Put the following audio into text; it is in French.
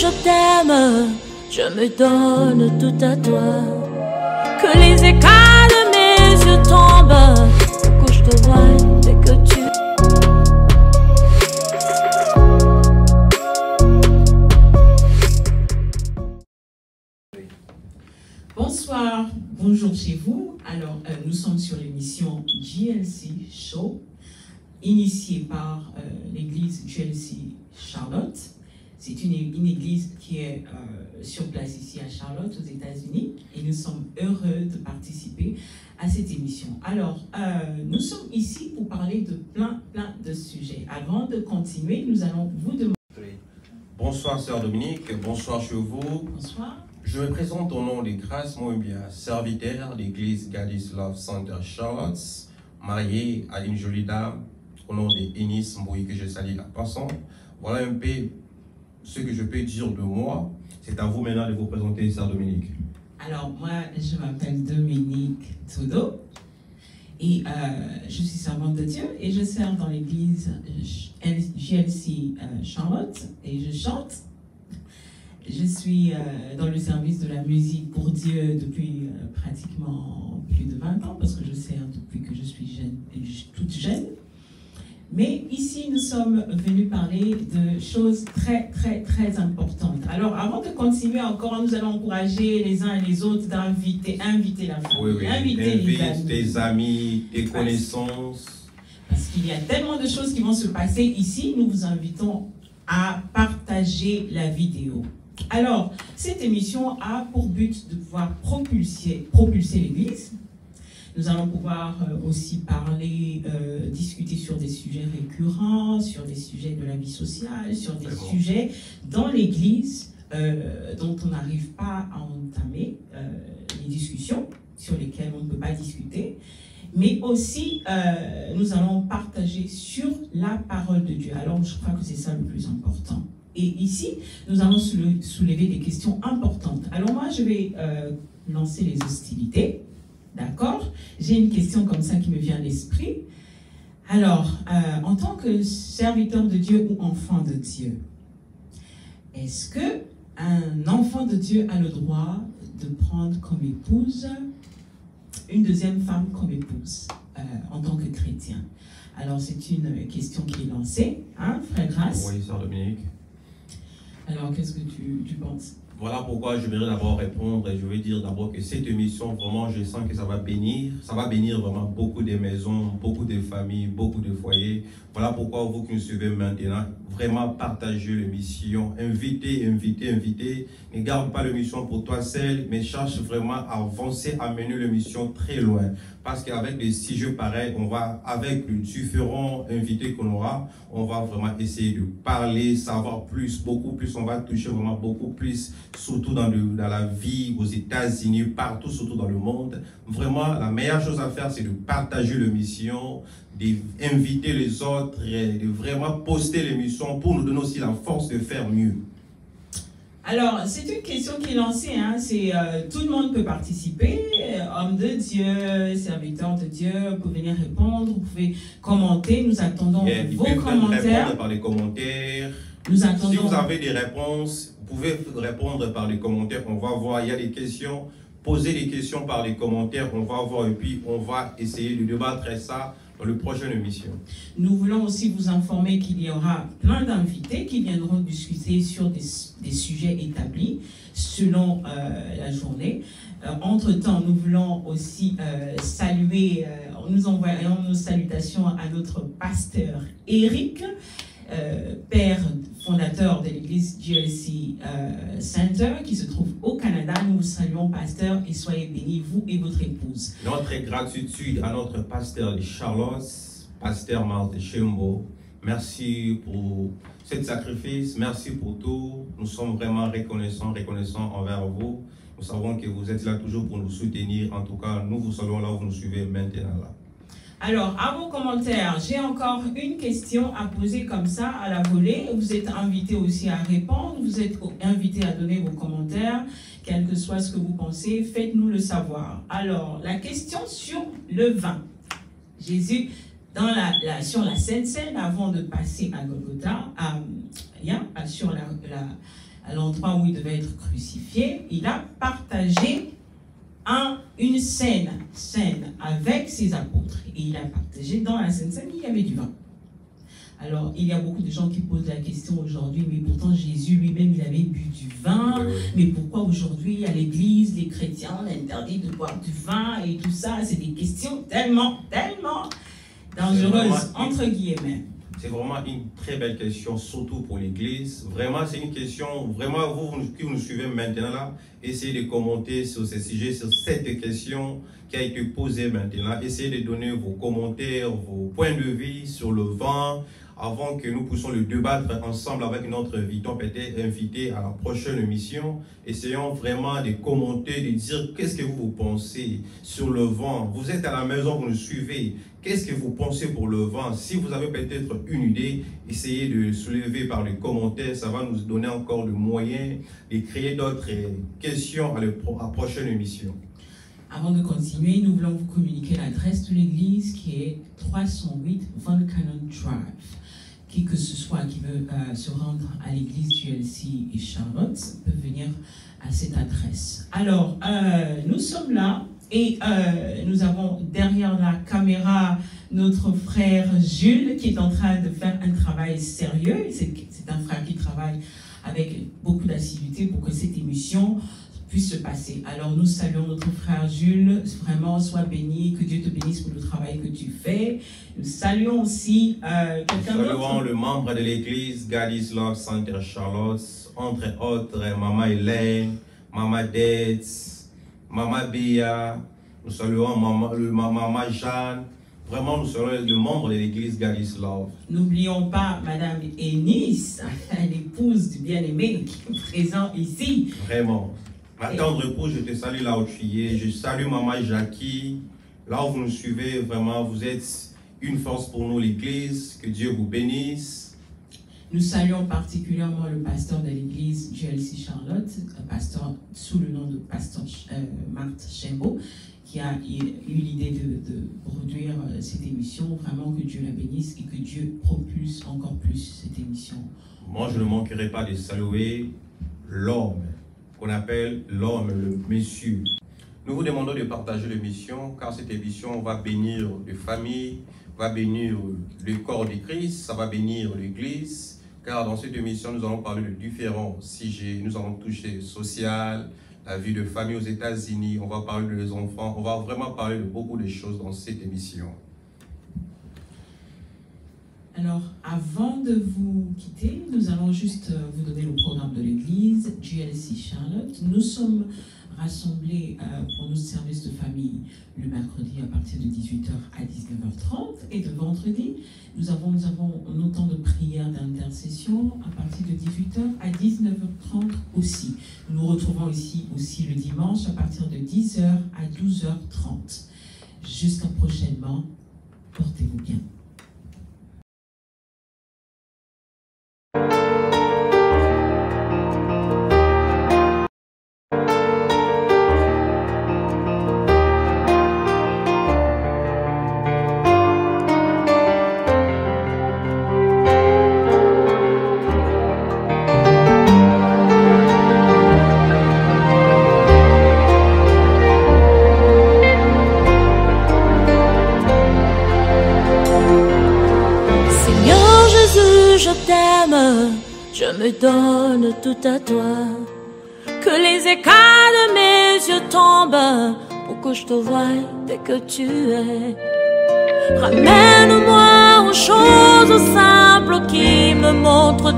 je t'aime, je me donne tout à toi. Que les écailles de mes yeux tombent, que je te vois dès que tu... Bonsoir, bonjour chez vous. Alors, nous sommes sur l'émission GLC Show, initiée par l'église GLC Charlotte. C'est une église qui est sur place ici à Charlotte, aux États-Unis, et nous sommes heureux de participer à cette émission. Alors, nous sommes ici pour parler de plein de sujets. Avant de continuer, nous allons vous demander... Bonsoir, sœur Dominique. Bonsoir chez vous. Bonsoir. Je me présente au nom des grâces, moi bien serviteur de l'église Gadis Love Center Charlotte, marié à une jolie dame au nom de Enis Mbouy, que je salue la passante. Voilà un peu ce que je peux dire de moi. C'est à vous maintenant de vous présenter, sœur Dominique. Alors, moi, je m'appelle Dominique Todo et je suis servante de Dieu et je sers dans l'église GLC Charlotte et je chante. Je suis dans le service de la musique pour Dieu depuis pratiquement plus de 20 ans parce que je sers depuis que je suis toute jeune. Mais ici, nous sommes venus parler de choses très importantes. Alors, avant de continuer encore, nous allons encourager les uns et les autres d'inviter la famille, Oui. invite tes amis, tes connaissances. Parce qu'il y a tellement de choses qui vont se passer ici, nous vous invitons à partager la vidéo. Alors, cette émission a pour but de pouvoir propulser l'Église. Nous allons pouvoir aussi parler, discuter sur des sujets récurrents, sur des sujets de la vie sociale, sur des sujets dans l'Église dont on n'arrive pas à entamer les discussions, sur lesquelles on ne peut pas discuter. Mais aussi, nous allons partager sur la parole de Dieu. Alors, je crois que c'est ça le plus important. Et ici, nous allons soulever des questions importantes. Alors moi, je vais lancer les hostilités. D'accord? J'ai une question comme ça qui me vient à l'esprit. Alors, en tant que serviteur de Dieu ou enfant de Dieu, est-ce qu'un enfant de Dieu a le droit de prendre comme épouse une deuxième femme comme épouse en tant que chrétien? Alors, c'est une question qui est lancée, hein, frère Grace? Oui, sœur Dominique. Alors, qu'est-ce que tu penses? Voilà pourquoi je voudrais d'abord répondre et je veux dire d'abord que cette émission, vraiment, je sens que ça va bénir vraiment beaucoup de maisons, beaucoup de familles, beaucoup de foyers. Voilà pourquoi vous qui nous suivez maintenant, vraiment partagez l'émission, invitez. Ne garde pas l'émission pour toi seul, mais cherche vraiment à avancer, à mener l'émission très loin. Parce qu'avec des sujets pareils, on va, avec les différents invités qu'on aura, on va vraiment essayer de parler, savoir plus, beaucoup plus, on va toucher vraiment beaucoup plus, surtout dans la vie, aux États-Unis, partout, surtout dans le monde. Vraiment, la meilleure chose à faire, c'est de partager l'émission, d'inviter les autres, et de vraiment poster l'émission pour nous donner aussi la force de faire mieux. Alors, c'est une question qui est lancée, hein. Tout le monde peut participer, homme de Dieu, serviteur de Dieu, vous pouvez venir répondre, vous pouvez commenter, nous attendons vos commentaires. Répondre par les commentaires. Nous attendons... Si vous avez des réponses, vous pouvez répondre par les commentaires, on va voir, il y a des questions, posez des questions par les commentaires, on va voir et puis on va essayer de débattre ça dans la prochaine émission. Nous voulons aussi vous informer qu'il y aura plein d'invités qui viendront discuter sur des sujets établis selon la journée. Entre-temps, nous voulons aussi saluer, nous envoyons nos salutations à notre pasteur Eric, père fondateur de l'église GLC Center qui se trouve au Canada. Nous vous saluons, pasteur, et soyez bénis, vous et votre épouse. Notre gratitude à notre pasteur de Charlotte, pasteur Marthe Chembo. Merci pour ce sacrifice, merci pour tout. Nous sommes vraiment reconnaissants envers vous. Nous savons que vous êtes là toujours pour nous soutenir. En tout cas, nous vous saluons là où vous nous suivez maintenant là. Alors, à vos commentaires, j'ai encore une question à poser comme ça, à la volée. Vous êtes invité aussi à répondre, vous êtes invité à donner vos commentaires, quel que soit ce que vous pensez, faites-nous le savoir. Alors, la question sur le vin. Jésus, sur la Sainte Seine, avant de passer à Golgotha, sur à l'endroit où il devait être crucifié, il a partagé une scène avec ses apôtres. Et il a partagé dans la Sainte Seine, il y avait du vin. Alors, il y a beaucoup de gens qui posent la question aujourd'hui, mais pourtant Jésus lui-même, il avait bu du vin. Mais pourquoi aujourd'hui, à l'église, les chrétiens, on interdit de boire du vin et tout ça? C'est des questions tellement dangereuses, entre guillemets. C'est vraiment une très belle question, surtout pour l'église. Vraiment, c'est une question, vraiment, vous qui nous suivez maintenant là, essayez de commenter sur ces sujets, sur cette question qui a été posée maintenant. Essayez de donner vos commentaires, vos points de vue sur le vin, avant que nous puissions le débattre ensemble avec notre invité, peut-être invité à la prochaine émission. Essayons vraiment de commenter, de dire qu'est-ce que vous pensez sur le vin. Vous êtes à la maison, vous nous suivez. Qu'est-ce que vous pensez pour le vin? Si vous avez peut-être une idée, essayez de soulever par les commentaires. Ça va nous donner encore le moyen de créer d'autres questions à la prochaine émission. Avant de continuer, nous voulons vous communiquer l'adresse de l'église qui est 308 Van Cannon Drive. Qui que ce soit qui veut se rendre à l'église GLC et Charlotte peut venir à cette adresse. Alors, nous sommes là et nous avons derrière la caméra notre frère Jules qui est en train de faire un travail sérieux. C'est un frère qui travaille avec beaucoup d'assiduité pour que cette émission puisse se passer. Alors nous saluons notre frère Jules, vraiment sois béni, que Dieu te bénisse pour le travail que tu fais. Nous saluons aussi quelqu'un d'autre. Nous saluons le membre de l'église God is Love Center Charlotte, entre autres Maman Hélène, Maman Detz, Maman Bia, nous saluons Maman Jeanne. Vraiment, nous serons les membres de l'église God is Love. N'oublions pas Madame Eunice, l'épouse du bien-aimé qui est présent ici. Vraiment. Ma tendre épouse, je te salue là où tu es. Je salue Maman Jackie. Là où vous nous suivez, vraiment, vous êtes une force pour nous, l'église. Que Dieu vous bénisse. Nous saluons particulièrement le pasteur de l'église GLC Charlotte, un pasteur sous le nom de pasteur Marthe Chembo, qui a eu l'idée de produire cette émission. Vraiment que Dieu la bénisse et que Dieu propulse encore plus cette émission. Moi, je ne manquerai pas de saluer l'homme, qu'on appelle l'homme, le monsieur. Nous vous demandons de partager l'émission, car cette émission va bénir les familles, va bénir le corps de Christ, ça va bénir l'église, car dans cette émission, nous allons parler de différents sujets. Nous allons toucher social, la vie de famille aux États-Unis, on va parler des enfants, on va vraiment parler de beaucoup de choses dans cette émission. Alors, avant de vous quitter, nous allons juste vous donner le programme de l'église GLC Charlotte. Nous sommes rassemblés pour nos services de famille le mercredi à partir de 18h à 19h30 et de vendredi, nous avons nos temps de prière d'intercession à partir de 18h à 19h30 aussi. Nous nous retrouvons ici aussi le dimanche à partir de 10h à 12h30. Jusqu'à prochainement, portez-vous bien. Je me donne tout à toi. Que les écailles de mes yeux tombent pour que je te voie dès que tu es. Ramène-moi aux choses simples qui me montrent